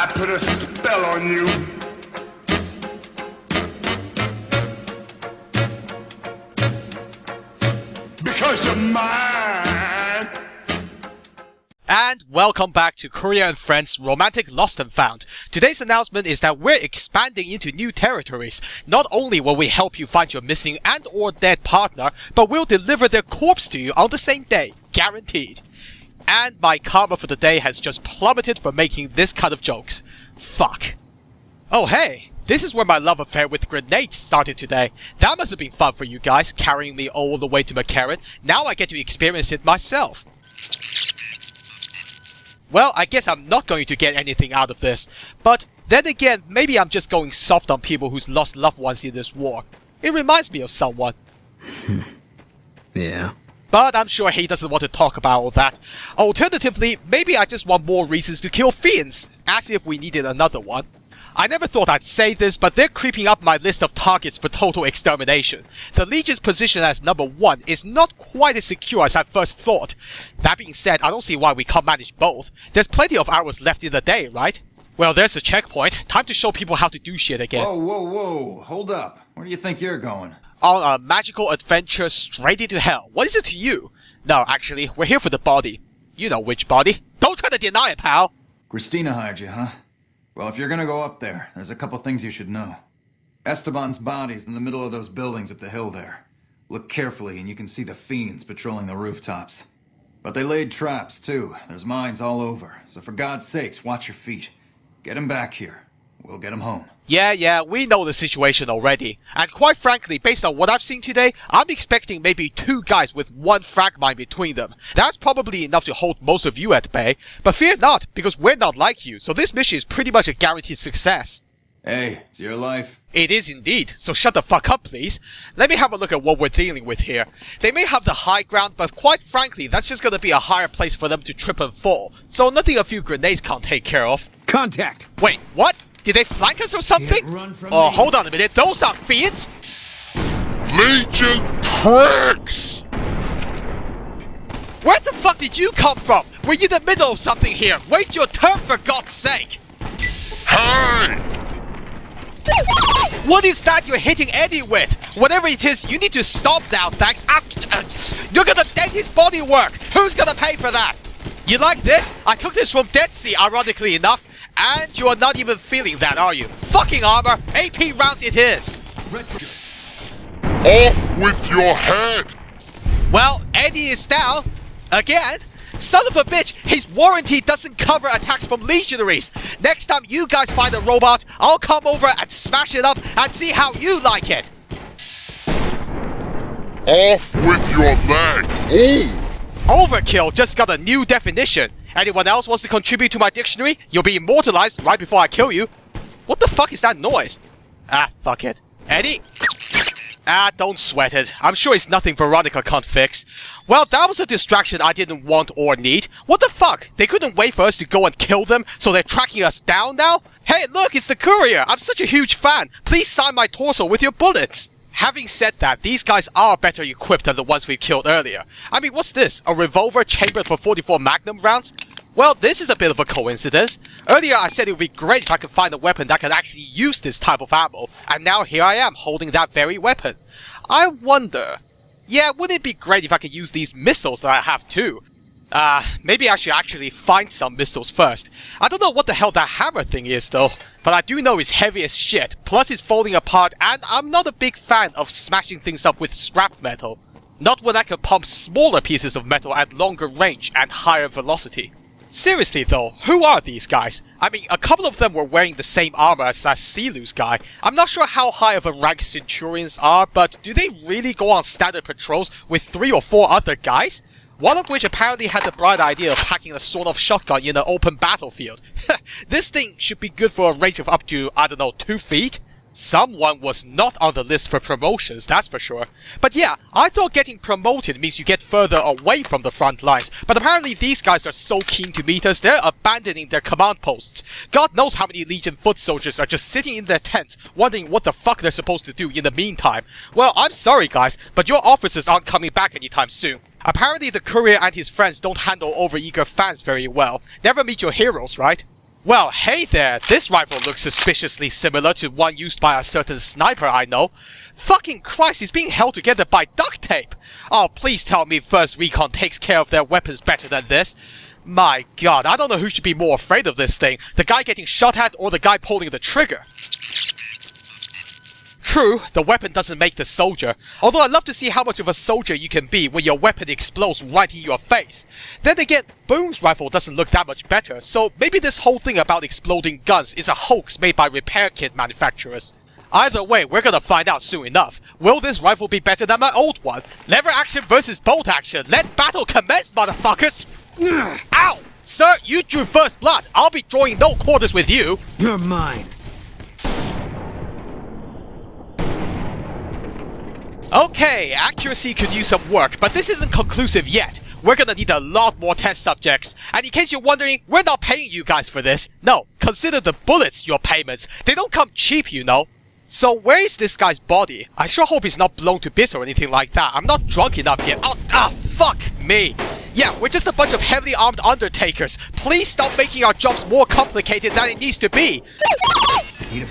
I put a spell on you. Because you're mine. And welcome back to Courier and Friends Romantic Lost and Found. Today's announcement is that we're expanding into new territories. Not only will we help you find your missing and or dead partner, but we'll deliver their corpse to you on the same day. Guaranteed. And my karma for the day has just plummeted for making this kind of jokes. Fuck. Oh hey, this is where my love affair with grenades started today. That must have been fun for you guys, carrying me all the way to McCarran. Now I get to experience it myself. Well, I guess I'm not going to get anything out of this. But then again, maybe I'm just going soft on people who's lost loved ones in this war. It reminds me of someone. Yeah. But I'm sure he doesn't want to talk about all that. Alternatively, maybe I just want more reasons to kill fiends, as if we needed another one. I never thought I'd say this, but they're creeping up my list of targets for total extermination. The Legion's position as number 1 is not quite as secure as I first thought. That being said, I don't see why we can't manage both. There's plenty of hours left in the day, right? Well, there's a checkpoint. Time to show people how to do shit again. Whoa. Hold up. Where do you think you're going? On a magical adventure straight into hell. What is it to you? No, actually, we're here for the body. You know which body. Don't try to deny it, pal! Christina hired you, huh? Well, if you're gonna go up there, there's a couple things you should know. Esteban's body's in the middle of those buildings up the hill there. Look carefully and you can see the fiends patrolling the rooftops. But they laid traps, too. There's mines all over. So for God's sakes, watch your feet. Get him back here. We'll get him home. Yeah, we know the situation already. And quite frankly, based on what I've seen today, I'm expecting maybe 2 guys with 1 frag mine between them. That's probably enough to hold most of you at bay. But fear not, because we're not like you, so this mission is pretty much a guaranteed success. Hey, it's your life. It is indeed, so shut the fuck up please. Let me have a look at what we're dealing with here. They may have the high ground, but quite frankly, that's just gonna be a higher place for them to trip and fall. So nothing a few grenades can't take care of. Contact! Wait, what? Did they flank us or something? Oh, hold on a minute, those aren't fiends! Legion pricks! Where the fuck did you come from? We're in the middle of something here. Wait your turn for God's sake! Hey! What is that you're hitting Eddie with? Whatever it is, you need to stop now, thanks. You're gonna dent his bodywork! Who's gonna pay for that? You like this? I took this from Dead Sea, ironically enough. And you are not even feeling that, are you? Fucking armor! AP rounds it is! Off with your head! Well, Eddie is down. Again? Son of a bitch, his warranty doesn't cover attacks from legionaries. Next time you guys find a robot, I'll come over and smash it up and see how you like it. Off with your leg! Ooh! Overkill just got a new definition. Anyone else wants to contribute to my dictionary? You'll be immortalized right before I kill you. What the fuck is that noise? Ah, fuck it. Eddie? Ah, don't sweat it. I'm sure it's nothing Veronica can't fix. Well, that was a distraction I didn't want or need. What the fuck? They couldn't wait for us to go and kill them, so they're tracking us down now? Hey, look, it's the Courier. I'm such a huge fan. Please sign my torso with your bullets. Having said that, these guys are better equipped than the ones we killed earlier. I mean, what's this? A revolver chambered for 44 Magnum rounds? Well, this is a bit of a coincidence. Earlier I said it would be great if I could find a weapon that could actually use this type of ammo, and now here I am holding that very weapon. I wonder... Yeah, wouldn't it be great if I could use these missiles that I have too? Maybe I should actually find some missiles first. I don't know what the hell that hammer thing is though, but I do know it's heavy as shit, plus it's falling apart, and I'm not a big fan of smashing things up with scrap metal. Not when I can pump smaller pieces of metal at longer range and higher velocity. Seriously though, who are these guys? I mean, a couple of them were wearing the same armor as that Silu's guy. I'm not sure how high of a rank Centurions are, but do they really go on standard patrols with 3 or 4 other guys? One of which apparently had the bright idea of packing a sawed-off shotgun in an open battlefield. This thing should be good for a range of up to, I don't know, 2 feet? Someone was not on the list for promotions, that's for sure. But yeah, I thought getting promoted means you get further away from the front lines, but apparently these guys are so keen to meet us, they're abandoning their command posts. God knows how many Legion foot soldiers are just sitting in their tents, wondering what the fuck they're supposed to do in the meantime. Well, I'm sorry guys, but your officers aren't coming back anytime soon. Apparently the Courier and his friends don't handle overeager fans very well. Never meet your heroes, right? Well, hey there, this rifle looks suspiciously similar to one used by a certain sniper I know. Fucking Christ, he's being held together by duct tape! Oh, please tell me First Recon takes care of their weapons better than this. My god, I don't know who should be more afraid of this thing, the guy getting shot at or the guy pulling the trigger. True, the weapon doesn't make the soldier, although I'd love to see how much of a soldier you can be when your weapon explodes right in your face. Then again, Boom's rifle doesn't look that much better, so maybe this whole thing about exploding guns is a hoax made by repair kit manufacturers. Either way, we're gonna find out soon enough. Will this rifle be better than my old one? Lever action versus bolt action. Let battle commence, motherfuckers! Ow! Sir, you drew first blood. I'll be drawing no quarters with you. You're mine. Okay, accuracy could use some work, but this isn't conclusive yet. We're gonna need a lot more test subjects. And in case you're wondering, we're not paying you guys for this. No, consider the bullets your payments. They don't come cheap, you know. So where is this guy's body? I sure hope he's not blown to bits or anything like that. I'm not drunk enough yet. Fuck me. Yeah, we're just a bunch of heavily armed undertakers. Please stop making our jobs more complicated than it needs to be.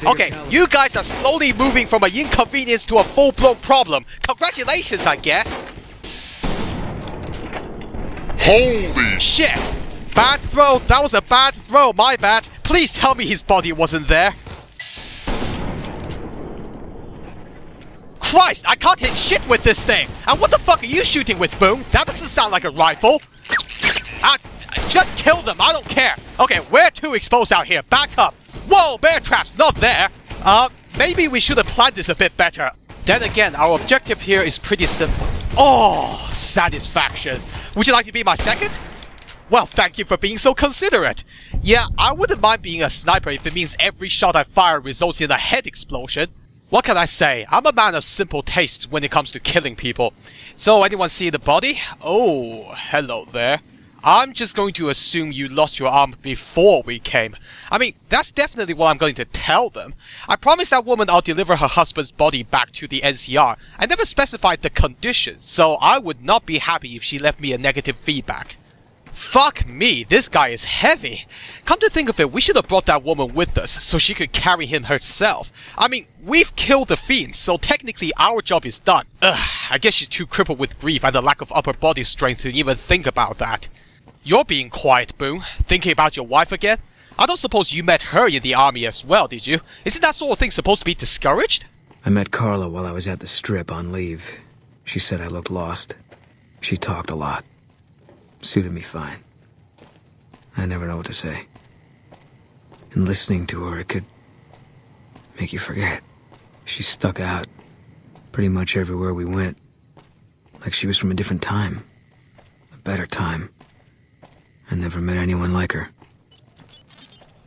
Okay, you guys are slowly moving from an inconvenience to a full-blown problem. Congratulations, I guess. Holy Shit! Bad throw, that was a bad throw, my bad. Please tell me his body wasn't there. Christ, I can't hit shit with this thing! And what the fuck are you shooting with, Boom? That doesn't sound like a rifle. Just kill them, I don't care. Okay, we're too exposed out here, back up. Whoa, bear traps, not there. Maybe we should have planned this a bit better. Then again, our objective here is pretty simple. Oh, satisfaction. Would you like to be my second? Well, thank you for being so considerate. Yeah, I wouldn't mind being a sniper if it means every shot I fire results in a head explosion. What can I say? I'm a man of simple tastes when it comes to killing people. So, anyone see the body? Oh, hello there. I'm just going to assume you lost your arm before we came. I mean, that's definitely what I'm going to tell them. I promised that woman I'll deliver her husband's body back to the NCR. I never specified the condition, so I would not be happy if she left me a negative feedback. Fuck me, this guy is heavy. Come to think of it, we should have brought that woman with us so she could carry him herself. I mean, we've killed the fiend, so technically our job is done. Ugh, I guess she's too crippled with grief and the lack of upper body strength to even think about that. You're being quiet, Boom. Thinking about your wife again? I don't suppose you met her in the army as well, did you? Isn't that sort of thing supposed to be discouraged? I met Carla while I was at the strip on leave. She said I looked lost. She talked a lot. Suited me fine. I never know what to say. And listening to her, it could make you forget. She stuck out pretty much everywhere we went. Like she was from a different time. A better time. I never met anyone like her.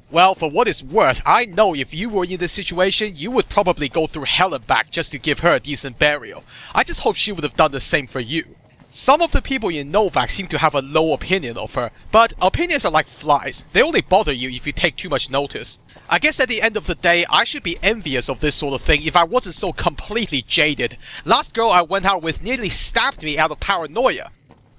Well, for what it's worth, I know if you were in this situation, you would probably go through hell and back just to give her a decent burial. I just hope she would have done the same for you. Some of the people in Novak seem to have a low opinion of her, but opinions are like flies. They only bother you if you take too much notice. I guess at the end of the day, I should be envious of this sort of thing if I wasn't so completely jaded. Last girl I went out with nearly stabbed me out of paranoia.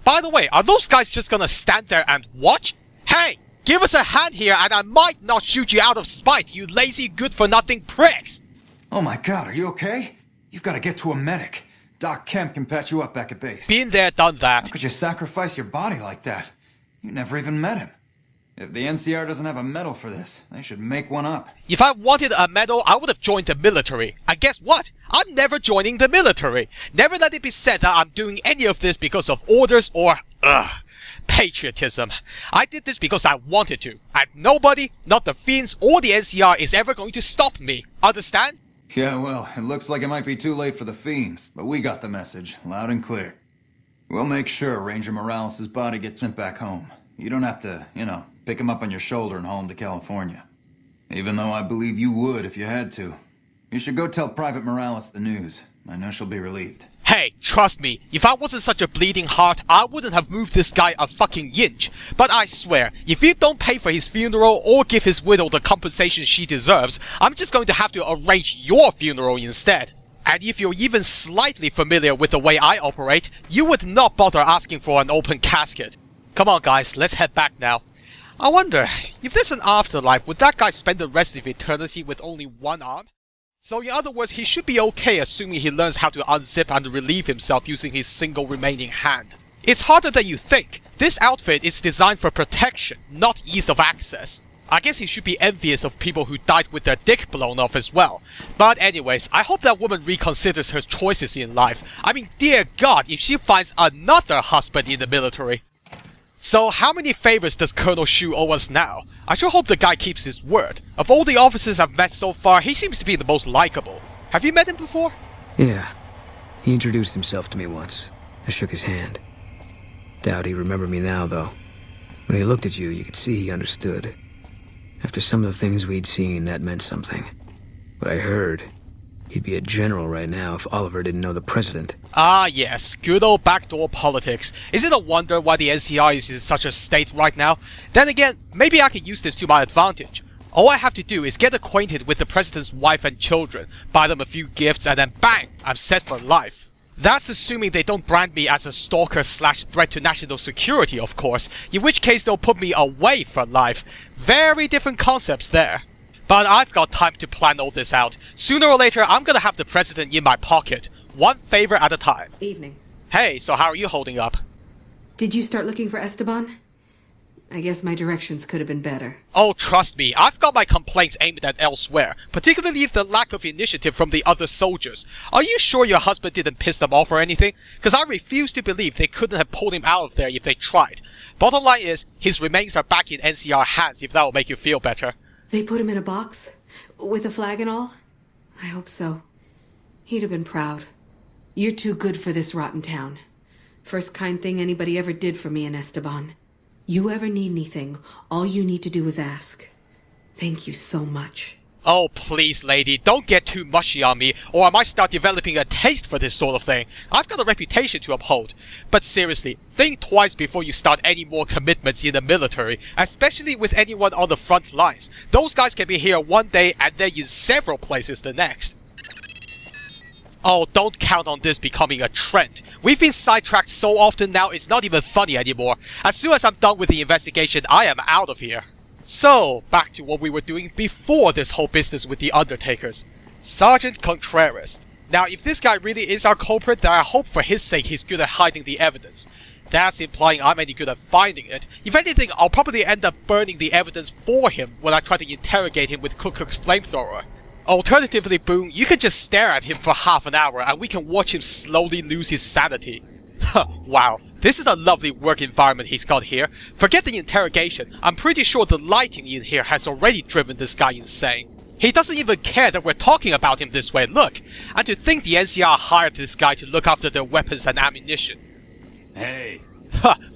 By the way, are those guys just gonna stand there and watch? Hey, give us a hand here and I might not shoot you out of spite, you lazy good-for-nothing pricks! Oh my god, are you okay? You've got to get to a medic. Doc Kemp can patch you up back at base. Been there, done that. How could you sacrifice your body like that? You never even met him. If the NCR doesn't have a medal for this, they should make one up. If I wanted a medal, I would have joined the military. And guess what? I'm never joining the military. Never let it be said that I'm doing any of this because of orders or, patriotism. I did this because I wanted to. And nobody, not the Fiends or the NCR, is ever going to stop me. Understand? Yeah, well, it looks like it might be too late for the Fiends, but we got the message, loud and clear. We'll make sure Ranger Morales' body gets sent back home. You don't have to, pick him up on your shoulder and haul him to California. Even though I believe you would if you had to. You should go tell Private Morales the news. I know she'll be relieved. Hey, trust me, if I wasn't such a bleeding heart, I wouldn't have moved this guy a fucking inch. But I swear, if you don't pay for his funeral or give his widow the compensation she deserves, I'm just going to have to arrange your funeral instead. And if you're even slightly familiar with the way I operate, you would not bother asking for an open casket. Come on guys, let's head back now. I wonder, if there's an afterlife, would that guy spend the rest of eternity with only one arm? So in other words, he should be okay assuming he learns how to unzip and relieve himself using his single remaining hand. It's harder than you think. This outfit is designed for protection, not ease of access. I guess he should be envious of people who died with their dick blown off as well. But anyways, I hope that woman reconsiders her choices in life. I mean, dear God, if she finds another husband in the military. So how many favors does Colonel Shu owe us now? I sure hope the guy keeps his word. Of all the officers I've met so far, he seems to be the most likable. Have you met him before? Yeah. He introduced himself to me once. I shook his hand. Doubt he remembered me now, though. When he looked at you, you could see he understood. After some of the things we'd seen, that meant something. But I heard he'd be a general right now if Oliver didn't know the president. Ah yes, good old backdoor politics. Is it a wonder why the NCR is in such a state right now? Then again, maybe I could use this to my advantage. All I have to do is get acquainted with the president's wife and children, buy them a few gifts, and then bang, I'm set for life. That's assuming they don't brand me as a stalker / threat to national security, of course, in which case they'll put me away for life. Very different concepts there. But I've got time to plan all this out. Sooner or later, I'm gonna have the president in my pocket. One favor at a time. Evening. Hey, so how are you holding up? Did you start looking for Esteban? I guess my directions could have been better. Oh, trust me, I've got my complaints aimed at elsewhere, particularly the lack of initiative from the other soldiers. Are you sure your husband didn't piss them off or anything? Because I refuse to believe they couldn't have pulled him out of there if they tried. Bottom line is, his remains are back in NCR hands if that will make you feel better. They put him in a box? With a flag and all? I hope so. He'd have been proud. You're too good for this rotten town. First kind thing anybody ever did for me in Esteban. You ever need anything, all you need to do is ask. Thank you so much. Oh, please, lady, don't get too mushy on me, or I might start developing a taste for this sort of thing. I've got a reputation to uphold. But seriously, think twice before you start any more commitments in the military, especially with anyone on the front lines. Those guys can be here one day and then in several places the next. Oh, don't count on this becoming a trend. We've been sidetracked so often now it's not even funny anymore. As soon as I'm done with the investigation, I am out of here. So, back to what we were doing before this whole business with the undertakers. Sergeant Contreras. Now, if this guy really is our culprit, then I hope for his sake he's good at hiding the evidence. That's implying I'm any good at finding it. If anything, I'll probably end up burning the evidence for him when I try to interrogate him with Cook's flamethrower. Alternatively, Boone, you can just stare at him for half an hour and we can watch him slowly lose his sanity. Wow, this is a lovely work environment he's got here. Forget the interrogation, I'm pretty sure the lighting in here has already driven this guy insane. He doesn't even care that we're talking about him this way, look! And to think the NCR hired this guy to look after their weapons and ammunition. Hey,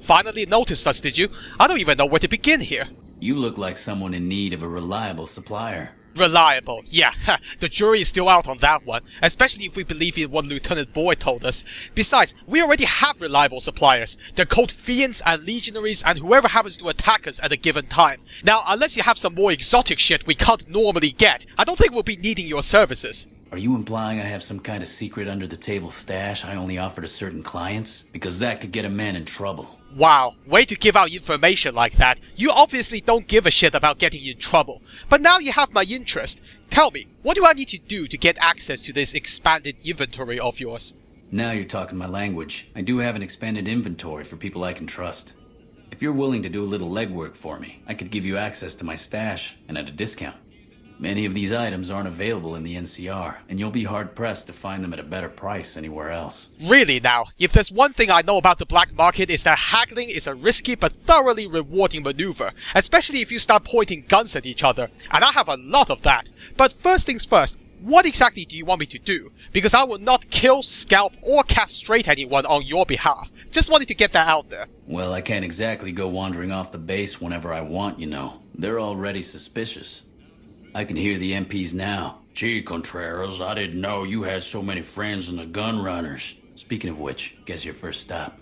Finally noticed us, did you? I don't even know where to begin here. you look like someone in need of a reliable supplier. Reliable. Yeah, the jury is still out on that one, especially if we believe in what Lieutenant Boyd told us. Besides, we already have reliable suppliers. They're called Fiends and Legionaries and whoever happens to attack us at a given time. Now, unless you have some more exotic shit we can't normally get, I don't think we'll be needing your services. Are you implying I have some kind of secret under-the-table stash I only offer to certain clients? Because that could get a man in trouble. Wow, way to give out information like that. You obviously don't give a shit about getting in trouble. But now you have my interest. Tell me, what do I need to do to get access to this expanded inventory of yours? Now you're talking my language. I do have an expanded inventory for people I can trust. If you're willing to do a little legwork for me, I could give you access to my stash, and at a discount. Many of these items aren't available in the NCR, and you'll be hard-pressed to find them at a better price anywhere else. Really now, if there's one thing I know about the black market is that haggling is a risky but thoroughly rewarding maneuver, especially if you start pointing guns at each other, and I have a lot of that. But first things first, what exactly do you want me to do? Because I will not kill, scalp, or castrate anyone on your behalf. Just wanted to get that out there. Well, I can't exactly go wandering off the base whenever I want, you know. They're already suspicious. I can hear the MPs now. Gee, Contreras, I didn't know you had so many friends in the gun runners. Speaking of which, guess your first stop.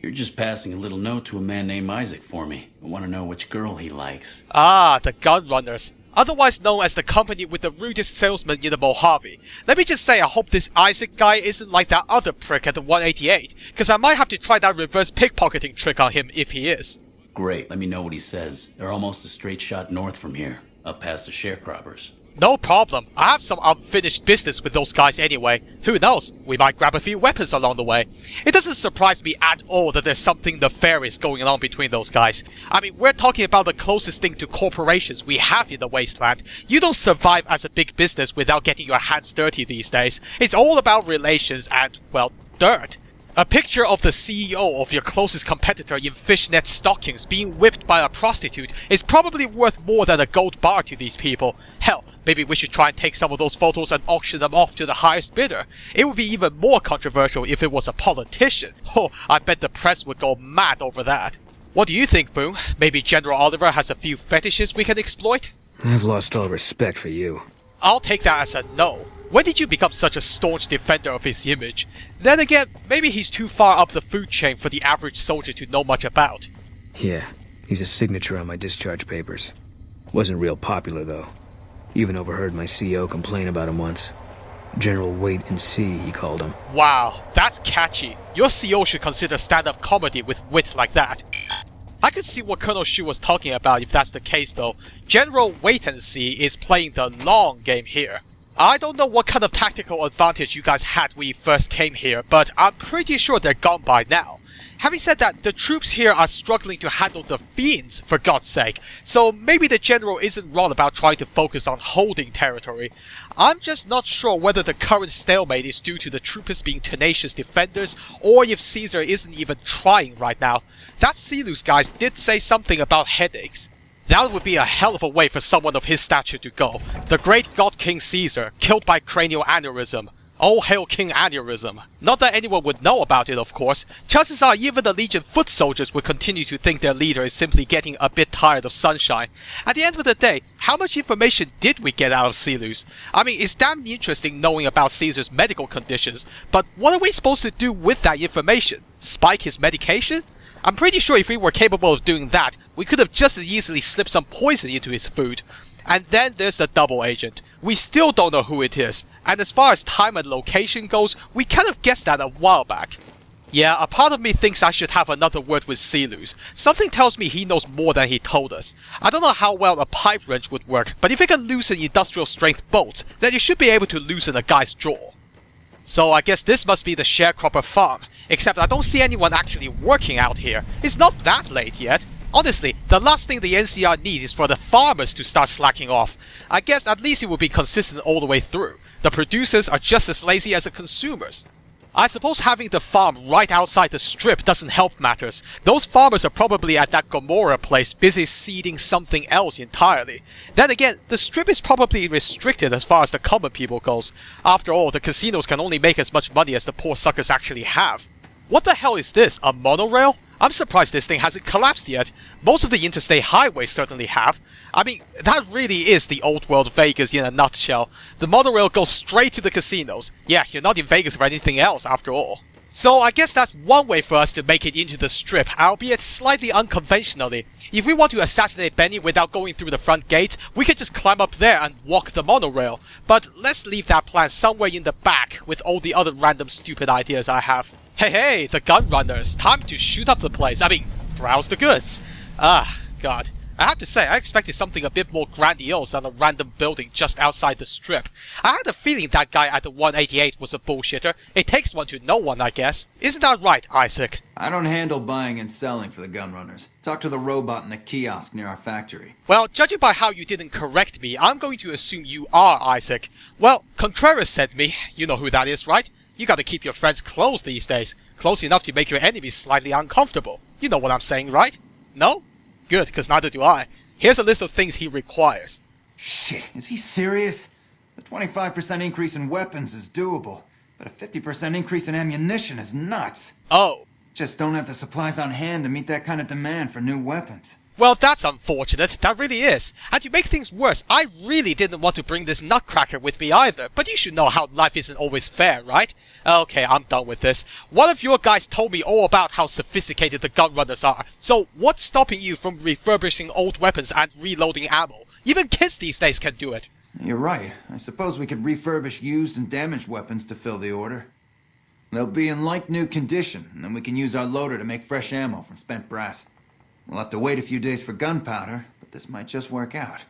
You're just passing a little note to a man named Isaac for me. I want to know which girl he likes. Ah, the gun runners. Otherwise known as the company with the rudest salesman in the Mojave. Let me just say I hope this Isaac guy isn't like that other prick at the 188, cause I might have to try that reverse pickpocketing trick on him if he is. Great, let me know what he says. They're almost a straight shot north from here, up past the sharecroppers. No problem. I have some unfinished business with those guys anyway. Who knows? We might grab a few weapons along the way. It doesn't surprise me at all that there's something nefarious going on between those guys. I mean, we're talking about the closest thing to corporations we have in the wasteland. You don't survive as a big business without getting your hands dirty these days. It's all about relations and, well, dirt. A picture of the CEO of your closest competitor in fishnet stockings being whipped by a prostitute is probably worth more than a gold bar to these people. Hell, maybe we should try and take some of those photos and auction them off to the highest bidder. It would be even more controversial if it was a politician. Oh, I bet the press would go mad over that. What do you think, Boone? Maybe General Oliver has a few fetishes we can exploit? I've lost all respect for you. I'll take that as a no. When did you become such a staunch defender of his image? Then again, maybe he's too far up the food chain for the average soldier to know much about. Yeah, he's a signature on my discharge papers. Wasn't real popular, though. Even overheard my CEO complain about him once. General Wait and See, he called him. Wow, that's catchy. Your CEO should consider stand-up comedy with wit like that. I could see what Colonel Shu was talking about if that's the case, though. General Wait and See is playing the long game here. I don't know what kind of tactical advantage you guys had when you first came here, but I'm pretty sure they're gone by now. Having said that, the troops here are struggling to handle the fiends, for God's sake, so maybe the general isn't wrong about trying to focus on holding territory. I'm just not sure whether the current stalemate is due to the troopers being tenacious defenders, or if Caesar isn't even trying right now. That Selous guy did say something about headaches. That would be a hell of a way for someone of his stature to go. The great God King Caesar, killed by cranial aneurysm. Oh, hail King Aneurysm. Not that anyone would know about it, of course. Chances are even the Legion foot soldiers would continue to think their leader is simply getting a bit tired of sunshine. At the end of the day, how much information did we get out of Selous? I mean, it's damn interesting knowing about Caesar's medical conditions, but what are we supposed to do with that information? Spike his medication? I'm pretty sure if we were capable of doing that, we could have just as easily slipped some poison into his food. And then there's the double agent. We still don't know who it is, and as far as time and location goes, we kind of guessed that a while back. Yeah, a part of me thinks I should have another word with Selous. Something tells me he knows more than he told us. I don't know how well a pipe wrench would work, but if it can loosen industrial strength bolts, then you should be able to loosen a guy's jaw. So I guess this must be the sharecropper farm, except I don't see anyone actually working out here. It's not that late yet. Honestly, the last thing the NCR needs is for the farmers to start slacking off. I guess at least it will be consistent all the way through. The producers are just as lazy as the consumers. I suppose having the farm right outside the strip doesn't help matters. Those farmers are probably at that Gomorrah place busy seeding something else entirely. Then again, the strip is probably restricted as far as the common people goes. After all, the casinos can only make as much money as the poor suckers actually have. What the hell is this, a monorail? I'm surprised this thing hasn't collapsed yet. Most of the interstate highways certainly have. I mean, that really is the old world Vegas in a nutshell. The monorail goes straight to the casinos. Yeah, you're not in Vegas for anything else, after all. So I guess that's one way for us to make it into the strip, albeit slightly unconventionally. If we want to assassinate Benny without going through the front gate, we could just climb up there and walk the monorail. But let's leave that plan somewhere in the back with all the other random stupid ideas I have. Hey, the gun runners. Time to shoot up the place. I mean, browse the goods. Ah, God. I have to say, I expected something a bit more grandiose than a random building just outside the strip. I had a feeling that guy at the 188 was a bullshitter. It takes one to know one, I guess. Isn't that right, Isaac? I don't handle buying and selling for the gun runners. Talk to the robot in the kiosk near our factory. Well, judging by how you didn't correct me, I'm going to assume you are Isaac. Well, Contreras sent me. You know who that is, right? You gotta keep your friends close these days. Close enough to make your enemies slightly uncomfortable. You know what I'm saying, right? No? Good, because neither do I. Here's a list of things he requires. Shit, is he serious? The 25% increase in weapons is doable, but a 50% increase in ammunition is nuts. Oh. Just don't have the supplies on hand to meet that kind of demand for new weapons. Well, that's unfortunate. That really is. And to make things worse, I really didn't want to bring this nutcracker with me either, but you should know how life isn't always fair, right? Okay, I'm done with this. One of your guys told me all about how sophisticated the gun runners are, so what's stopping you from refurbishing old weapons and reloading ammo? Even kids these days can do it. You're right. I suppose we could refurbish used and damaged weapons to fill the order. They'll be in like new condition, and then we can use our loader to make fresh ammo from spent brass. We'll have to wait a few days for gunpowder, but this might just work out.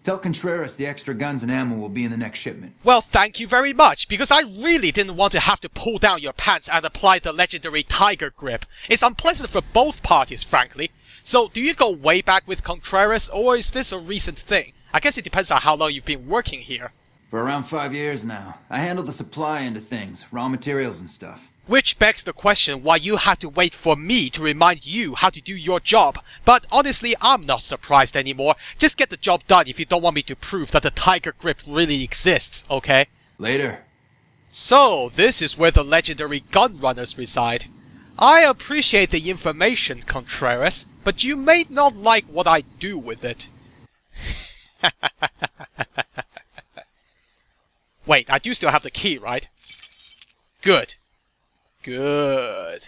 Tell Contreras the extra guns and ammo will be in the next shipment. Well, thank you very much, because I really didn't want to have to pull down your pants and apply the legendary tiger grip. It's unpleasant for both parties, frankly. So, do you go way back with Contreras, or is this a recent thing? I guess it depends on how long you've been working here. For around 5 years now. I handle the supply end of things, raw materials and stuff. Which begs the question why you had to wait for me to remind you how to do your job. But honestly, I'm not surprised anymore. Just get the job done if you don't want me to prove that the tiger grip really exists, okay? Later. So, this is where the legendary gun runners reside. I appreciate the information, Contreras, but you may not like what I do with it. Wait, I do still have the key, right? Good. Good.